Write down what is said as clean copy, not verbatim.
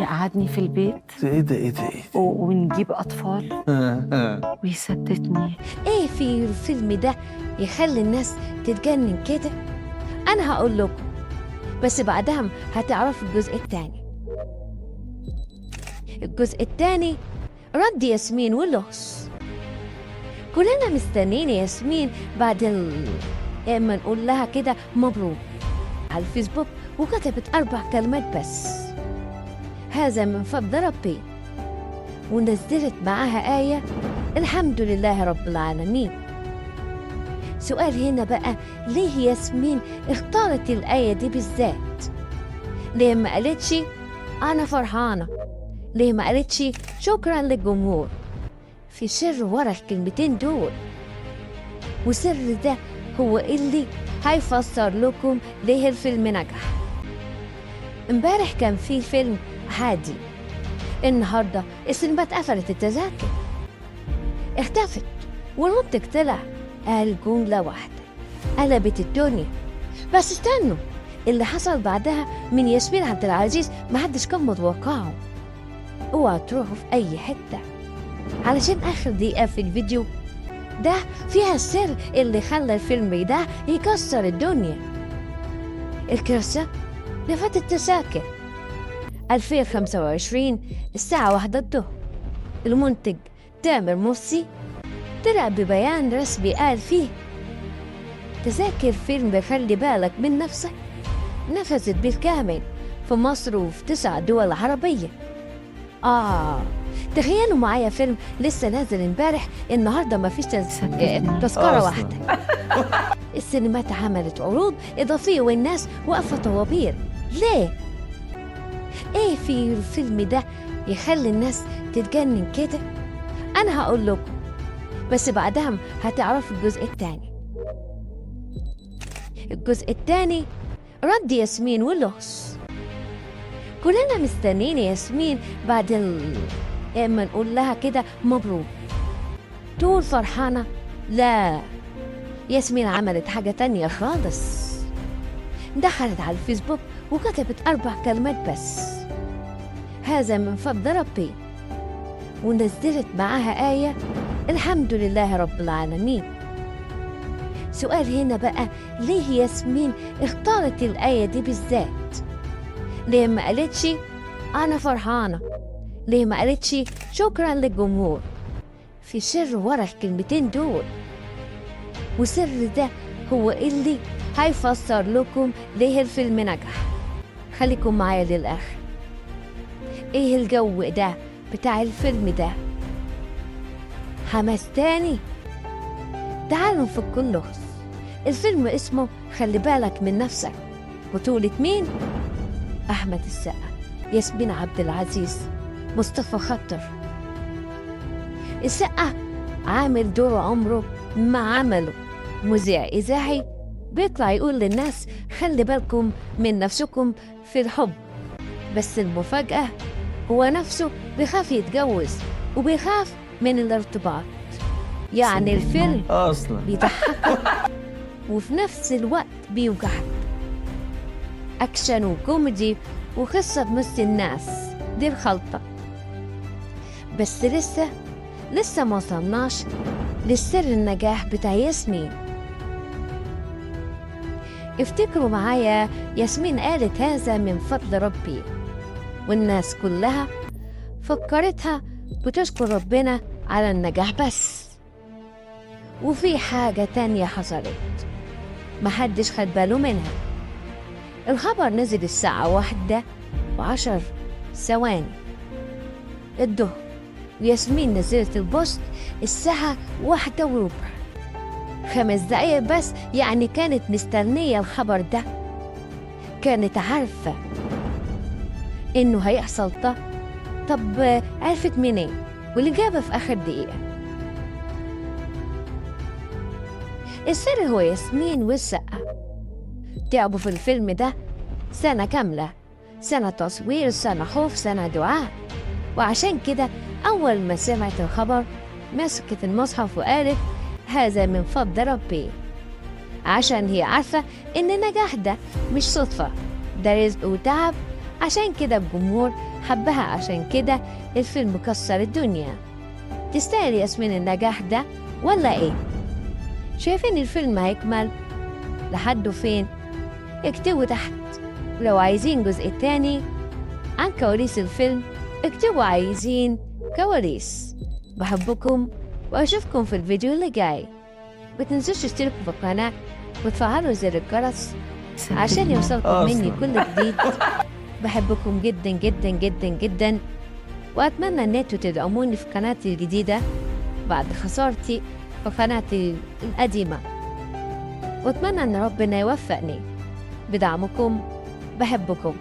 يقعدني في البيت ايه ده ايه ده ايه ده؟ ونجيب أطفال ويسددني. ايه في الفيلم ده يخلي الناس تتجنن كده؟ انا هقول لكم، بس بعدها هتعرفوا الجزء التاني. الجزء التاني رد ياسمين واللغز. كلنا مستنين ياسمين بعد اما نقول لها كده مبروك على الفيسبوك، وكتبت 4 كلمات بس: هذا من فضل ربي، ونزلت معاها آية الحمد لله رب العالمين. سؤال هنا بقى، ليه ياسمين اختارت الآية دي بالذات؟ ليه ما قالتش أنا فرحانة؟ ليه ما قالتش شكرا للجمهور؟ في سر ورا الكلمتين دول، وسر ده هو اللي هيفسر لكم ليه الفيلم نجح. امبارح كان في فيلم عادي، النهارده السينمات قفلت التذاكر، اختفت، والمنتج طلع قال جملة واحدة قلبت الدنيا. بس استنوا، اللي حصل بعدها من ياسمين عبد العزيز محدش كان متوقعه. اوعوا تروحوا في اي حتة، علشان اخر دقيقة في الفيديو ده فيها السر اللي خلى الفيلم ده يكسر الدنيا. الكارثة لفت التذاكر 2025 الساعة 1 الظهر. المنتج تامر مرسي طلع ببيان رسمي قال فيه تذاكر فيلم خلي بالك من نفسك نفذت بالكامل في مصر وفي 9 دول عربية. تخيلوا معايا فيلم لسه نازل امبارح، النهارده ما فيش تذكرة واحدة. السينمات عملت عروض إضافية والناس واقفة طوابير. ليه؟ ايه في الفيلم ده يخلي الناس تتجنن كده؟ انا هقول لكم، بس بعدها هتعرفوا الجزء التاني. الجزء التاني رد ياسمين واللغز. كلنا مستنين ياسمين بعد اما نقول لها كده مبروك تقول فرحانة. لا، ياسمين عملت حاجة تانية خالص. دخلت على الفيسبوك وكتبت 4 كلمات بس: هذا من فضل ربي، ونزلت معاها آية الحمد لله رب العالمين. سؤال هنا بقى، ليه ياسمين اختارت الآية دي بالذات؟ ليه ما قالتش أنا فرحانة؟ ليه ما قالتش شكرا للجمهور؟ في سر ورا الكلمتين دول، وسر ده هو اللي هيفسر لكم ليه الفيلم نجح. خليكم معايا للآخر. ايه الجو ده بتاع الفيلم ده؟ حماس تاني؟ تعالوا نفك اللغز. الفيلم اسمه خلي بالك من نفسك، بطولة مين؟ أحمد السقا، ياسمين عبد العزيز، مصطفى خاطر. السقا عامل دور عمره ما عمله، مذيع إذاعي بيطلع يقول للناس خلي بالكم من نفسكم في الحب، بس المفاجأة هو نفسه بيخاف يتجوز وبيخاف من الارتباط. يعني الفيلم اصلا بيضحكك وفي نفس الوقت بيوجعك. أكشن وكوميدي وقصة بمس الناس، دي الخلطة. بس لسه ما وصلناش للسر النجاح بتاع ياسمين. افتكروا معايا، ياسمين قالت هذا من فضل ربي، والناس كلها فكرتها بتشكر ربنا على النجاح بس. وفي حاجة تانية حصلت محدش خد باله منها. الخبر نزل الساعة 1:10 الظهر، وياسمين نزلت البوست الساعة 1:15، 5 دقايق بس. يعني كانت مستنية الخبر ده، كانت عارفة إنه هيحصل ده. طب عرفت منين؟ والإجابة في آخر دقيقة. السر هو ياسمين والسقا تعبوا في الفيلم ده سنة كاملة، سنة تصوير، سنة خوف، سنة دعاء. وعشان كده أول ما سمعت الخبر مسكت المصحف وقالت هذا من فضل ربي، عشان هي عارفة إن النجاح ده مش صدفة، ده رزق وتعب. عشان كده الجمهور حبها عشان كده الفيلم كسر الدنيا. تستاهل ياسمين النجاح ده ولا إيه؟ شايفين الفيلم هيكمل لحد فين؟ اكتبوا تحت. لو عايزين جزء تاني عن كواليس الفيلم اكتبوا عايزين كواليس. بحبكم وأشوفكم في الفيديو اللي جاي. متنسوش تشتركوا في القناة وتفعلوا زر الجرس عشان يوصلكم مني كل جديد. بحبكم جدا جدا جدا جدا، وأتمنى إن انتوا تدعموني في قناتي الجديدة بعد خسارتي في قناتي القديمة، وأتمنى إن ربنا يوفقني بدعمكم. بحبكم.